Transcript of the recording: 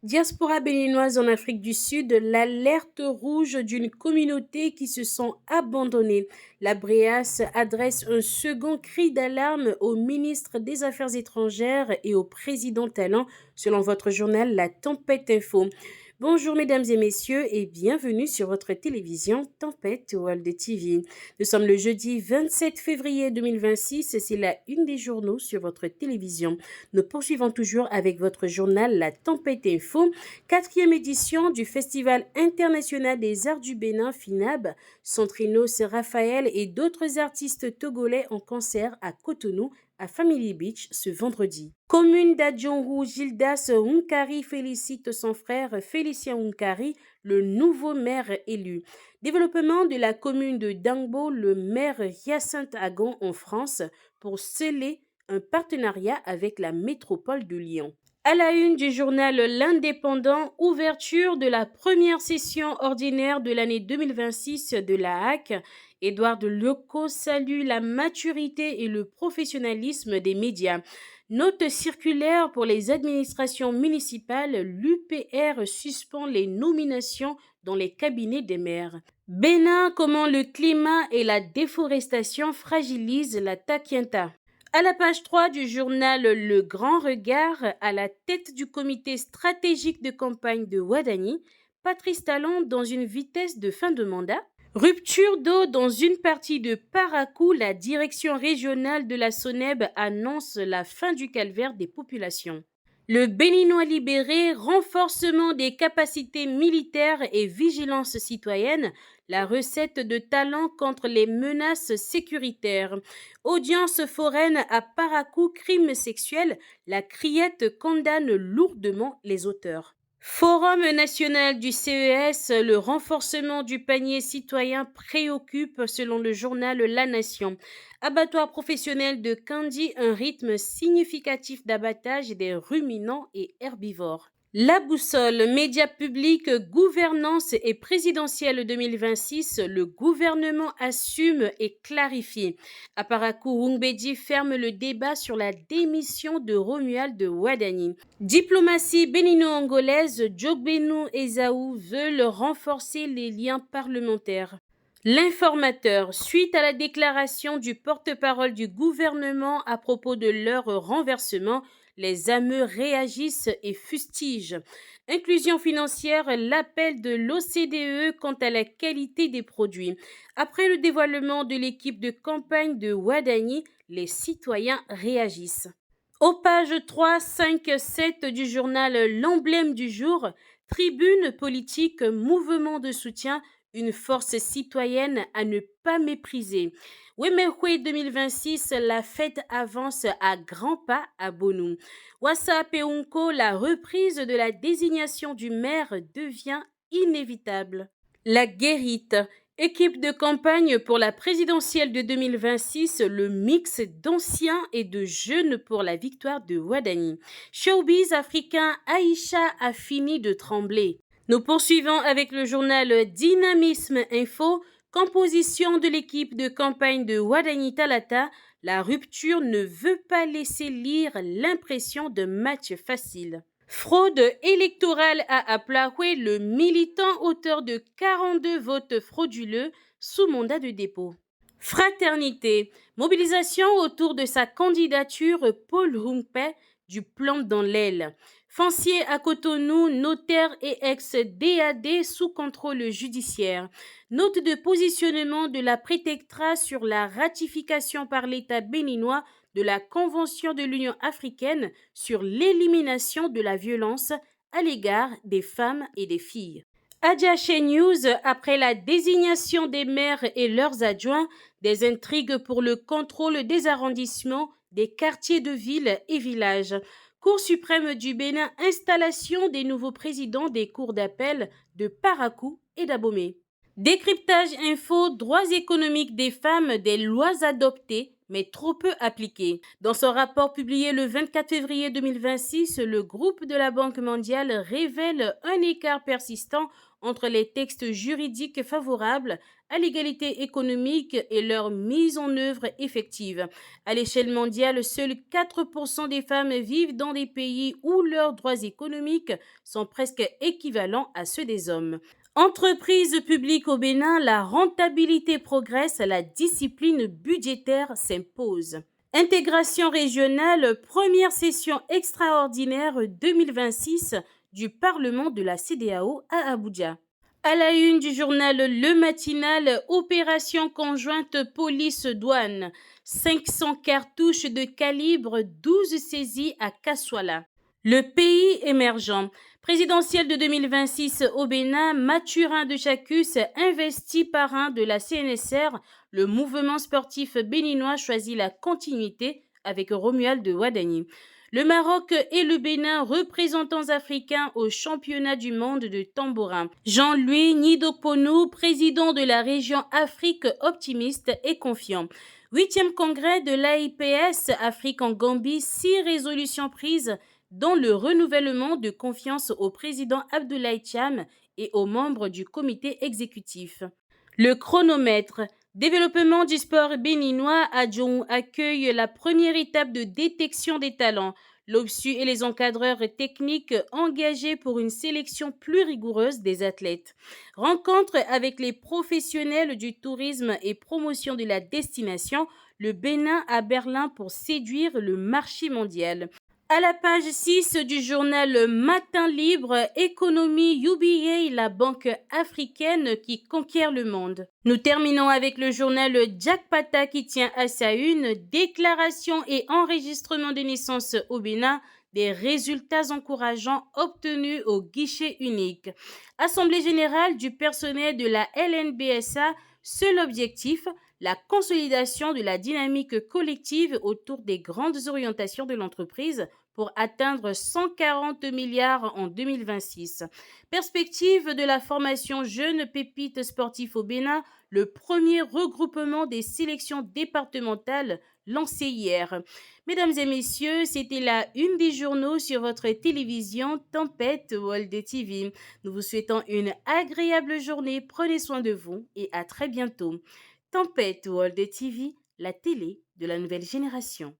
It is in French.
Diaspora béninoise en Afrique du Sud, l'alerte rouge d'une communauté qui se sent abandonnée. La BREAS adresse un second cri d'alarme au ministre des Affaires étrangères et au président Talon, selon votre journal La Tempête Info. Bonjour mesdames et messieurs et bienvenue sur votre télévision Tempête World TV. Nous sommes le jeudi 27 février 2026 et c'est la une des journaux sur votre télévision. Nous poursuivons toujours avec votre journal La Tempête Info, quatrième édition du Festival international des arts du Bénin FINAB. Centrinos Raphaël et d'autres artistes togolais en concert à Cotonou, à Family Beach ce vendredi. Commune d'Adjongu, Gildas Hunkari félicite son frère Félicien Hunkari, le nouveau maire élu. Développement de la commune de Dangbo, le maire Hyacinthe Agon en France pour sceller un partenariat avec la métropole de Lyon. À la une du journal L'Indépendant, ouverture de la première session ordinaire de l'année 2026 de la HAC. Édouard Leco salue la maturité et le professionnalisme des médias. Note circulaire pour les administrations municipales, l'UPR suspend les nominations dans les cabinets des maires. Bénin, comment le climat et la déforestation fragilisent la Takienta. À la page 3 du journal Le Grand Regard, à la tête du comité stratégique de campagne de Ouadani, Patrice Talon dans une vitesse de fin de mandat. Rupture d'eau dans une partie de Parakou, la direction régionale de la SONEB annonce la fin du calvaire des populations. Le Béninois libéré, renforcement des capacités militaires et vigilance citoyenne, la recette de Talon contre les menaces sécuritaires. Audience foraine à Parakou, crime sexuel, la criette condamne lourdement les auteurs. Forum national du CES, le renforcement du panier citoyen préoccupe selon le journal La Nation. Abattoir professionnel de Kandi, un rythme significatif d'abattage des ruminants et herbivores. La boussole, médias publics, gouvernance et présidentielle 2026, le gouvernement assume et clarifie. À Parakou, Wungbedi ferme le débat sur la démission de Romuald Ouadani. Diplomatie bénino-angolaise, Djogbenu Ezaou veulent renforcer les liens parlementaires. L'informateur, suite à la déclaration du porte-parole du gouvernement à propos de leur renversement, les AME réagissent et fustigent. Inclusion financière, l'appel de l'OCDE quant à la qualité des produits. Après le dévoilement de l'équipe de campagne de Ouadani, les citoyens réagissent. Aux pages 3, 5, 7 du journal L'Emblème du jour, tribune politique, mouvement de soutien, une force citoyenne à ne pas mépriser. Wemehwe 2026, la fête avance à grands pas à Bonou. Wassa Peunko, la reprise de la désignation du maire devient inévitable. La guérite. Équipe de campagne pour la présidentielle de 2026, le mix d'anciens et de jeunes pour la victoire de Ouadani. Showbiz africain, Aïcha a fini de trembler. Nous poursuivons avec le journal Dynamisme Info. Composition de l'équipe de campagne de Ouadani Talata. La rupture ne veut pas laisser lire l'impression de match facile. Fraude électorale à Aplahoué, le militant auteur de 42 votes frauduleux sous mandat de dépôt. Fraternité, mobilisation autour de sa candidature Paul Rumpe du plan dans l'aile. Foncier à Cotonou, notaire et ex-DAD sous contrôle judiciaire. Note de positionnement de la prétectra sur la ratification par l'État béninois de la Convention de l'Union africaine sur l'élimination de la violence à l'égard des femmes et des filles. Adjaché News, après la désignation des maires et leurs adjoints, des intrigues pour le contrôle des arrondissements, des quartiers de villes et villages. Cour suprême du Bénin, installation des nouveaux présidents des cours d'appel de Parakou et d'Abomey. Décryptage info, droits économiques des femmes, des lois adoptées, mais trop peu appliquées. Dans son rapport publié le 24 février 2026, le groupe de la Banque mondiale révèle un écart persistant entre les textes juridiques favorables à l'égalité économique et leur mise en œuvre effective. À l'échelle mondiale, seuls 4% des femmes vivent dans des pays où leurs droits économiques sont presque équivalents à ceux des hommes. Entreprise publique au Bénin, la rentabilité progresse, la discipline budgétaire s'impose. Intégration régionale, première session extraordinaire 2026 du Parlement de la CEDEAO à Abuja. À la une du journal Le Matinal, opération conjointe police-douane. 500 cartouches de calibre 12 saisies à Kaswala. Le pays émergent. Présidentielle de 2026 au Bénin, Mathurin de Chacus, investi parrain de la CNSR, le mouvement sportif béninois choisit la continuité avec Romuald de Ouadani. Le Maroc et le Bénin, représentants africains au championnat du monde de tambourin. Jean-Louis Nidopono, président de la région Afrique optimiste et confiant. 8e congrès de l'AIPS Afrique en Gambie, 6 résolutions prises dont le renouvellement de confiance au président Abdoulaye Thiam et aux membres du comité exécutif. Le chronomètre. Développement du sport béninois, Adjoum accueille la première étape de détection des talents. L'OBSU et les encadreurs techniques engagés pour une sélection plus rigoureuse des athlètes. Rencontre avec les professionnels du tourisme et promotion de la destination, le Bénin à Berlin pour séduire le marché mondial. À la page 6 du journal Matin Libre, économie UBA, la banque africaine qui conquiert le monde. Nous terminons avec le journal Jack Pata qui tient à sa une, déclaration et enregistrement de naissance au Bénin, des résultats encourageants obtenus au guichet unique. Assemblée générale du personnel de la LNBSA, seul objectif, la consolidation de la dynamique collective autour des grandes orientations de l'entreprise pour atteindre 140 milliards en 2026. Perspective de la formation jeune pépite sportif au Bénin, le premier regroupement des sélections départementales lancé hier. Mesdames et messieurs, c'était la une des journaux sur votre télévision Tempête World TV. Nous vous souhaitons une agréable journée, prenez soin de vous et à très bientôt. Tempête World TV, la télé de la nouvelle génération.